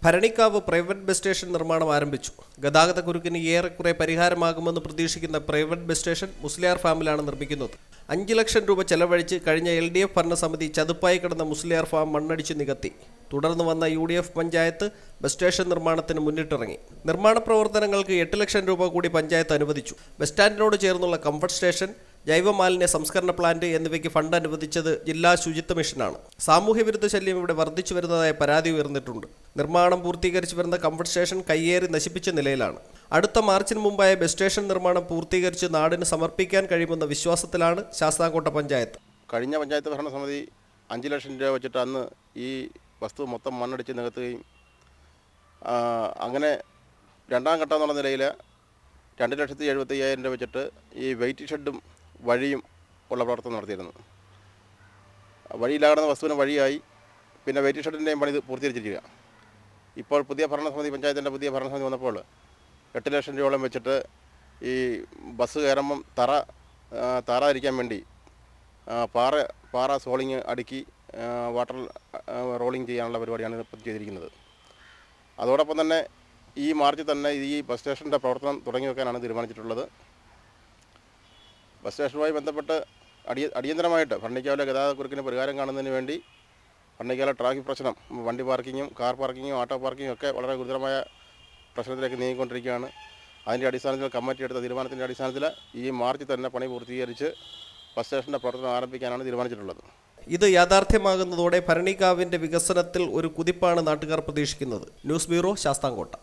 Bharanikkavu private bus station നിർമ്മാണം ആരംഭിച്ചു. ഗതാഗതക്കുരുക്കിന് ഏറെക്കുറെ പരിഹാരമാകുമെന്ന് പ്രതീക്ഷിക്കുന്ന പ്രൈവറ്റ് ബസ് സ്റ്റേഷൻ മുസ്ലിയാർ ഫാമിലാണ് നിർമ്മിക്കുന്നത്. 5 ലക്ഷം രൂപ ചെലവഴിച്ച് കഴിഞ്ഞ LDF ഭരണസമിതി ചതുപ്പായി കിടന്ന മുസ്ലിയാർ ഫാം മണ്ണടിച്ച് നികത്തി. തുടർന്ന് വന്ന UDF പഞ്ചായത്ത് ബസ് സ്റ്റേഷൻ നിർമ്മാണത്തിന് മുന്നിട്ടിറങ്ങി. നിർമ്മാണ പ്രവർത്തനങ്ങൾക്ക് 8 ലക്ഷം രൂപ കൂടി പഞ്ചായത്ത് അനുവദിച്ചു. ബസ് സ്റ്റാൻഡിനോട് ചേർന്നുള്ള കംഫർട്ട് സ്റ്റേഷൻ, ജൈവമാലിന്യ സംസ്കരണ പ്ലാന്റ് എന്നിവയ്ക്ക് ഫണ്ട് അനുവദിച്ചത് ജില്ലാ ശുചിത്വ മിഷനാണ്. സാമൂഹ്യവിരുദ്ധ ശല്യം ഇവിടെ വർദ്ധിച്ചു വരുന്നതായ പരാതി ഉയർന്നിട്ടുണ്ട്. നിർമ്മാണം പൂർത്തീകരിച്ചു വരുന്ന കംഫർട്ട് സ്റ്റേഷൻ കയ്യേറി നശിപ്പിച്ച നിലയിലാണ്. അടുത്ത മാർച്ചിന് മുമ്പായ ബസ് സ്റ്റേഷൻ നിർമ്മാണം പൂർത്തീകരിച്ച് നാടിന് സമർപ്പിക്കാൻ കഴിയുമെന്ന വിശ്വാസത്തിലാണ് ശാസ്താംകോട്ട പഞ്ചായത്ത്. കഴിഞ്ഞ പഞ്ചായത്ത് ഭരണസമിതി 5 ലക്ഷം രൂപ വെച്ചിട്ട് അന്ന് ഈ വസ്തു മൊത്തം മണ്ണടിച്ച് നികത്തുകയും അങ്ങനെ രണ്ടാം ഘട്ടം എന്നുള്ള നിലയിൽ 2,75,000 രൂപ വെച്ചിട്ട് ഈ വെയിറ്റ് ഷെഡും വഴിയും ഉള്ള പ്രവർത്തനം നടത്തിയിരുന്നു. വഴിയിലാകുന്ന വസ്തുവിന് വഴിയായി, പിന്നെ വെയിറ്റ് ഷെഡിൻ്റെയും പണി പൂർത്തീകരിച്ചിരിക്കുക. ഇപ്പോൾ പഞ്ചായത്തിൻ്റെ പുതിയ ഭരണസമിതി വന്നപ്പോൾ 8 ലക്ഷം രൂപയോളം വെച്ചിട്ട് ഈ ബസ് കയറുമ്പം താറാതിരിക്കാൻ വേണ്ടി പാറ സോളിങ് അടുക്കി വാട്ടർ റോളിങ് ചെയ്യാനുള്ള പരിപാടിയാണ് ഇപ്പോൾ ചെയ്തിരിക്കുന്നത്. അതോടൊപ്പം തന്നെ ഈ മാർച്ചിൽ തന്നെ ഈ ബസ് സ്റ്റേഷൻ്റെ പ്രവർത്തനം തുടങ്ങി വെക്കാനാണ് തീരുമാനിച്ചിട്ടുള്ളത്. ബസ് സ്റ്റേഷനുമായി ബന്ധപ്പെട്ട് അടിയന്തരമായിട്ട് ഭരണിക്കാവിലെ ഗതാഗതക്കുരുക്കിന് പരിഹാരം കാണുന്നതിന് വേണ്ടി ഭരണിക്കാവിലെ ട്രാഫിക് പ്രശ്നം, വണ്ടി പാർക്കിങ്ങും കാർ പാർക്കിങ്ങും ഓട്ടോ പാർക്കിങ്ങും ഒക്കെ വളരെ ഗുരുതരമായ പ്രശ്നത്തിലേക്ക് നീങ്ങിക്കൊണ്ടിരിക്കുകയാണ്. അതിൻ്റെ അടിസ്ഥാനത്തിൽ കമ്മിറ്റി എടുത്ത തീരുമാനത്തിൻ്റെ അടിസ്ഥാനത്തിൽ ഈ മാർച്ചിൽ തന്നെ പണി പൂർത്തീകരിച്ച് ബസ് സ്റ്റേഷൻ്റെ പ്രവർത്തനം ആരംഭിക്കാനാണ് തീരുമാനിച്ചിട്ടുള്ളത്. ഇത് യാഥാർത്ഥ്യമാകുന്നതോടെ ഭരണിക്കാവിന്റെ വികസനത്തിൽ ഒരു കുതിപ്പാണ് നാട്ടുകാർ പ്രതീക്ഷിക്കുന്നത്. News bureau, Sasthamkotta.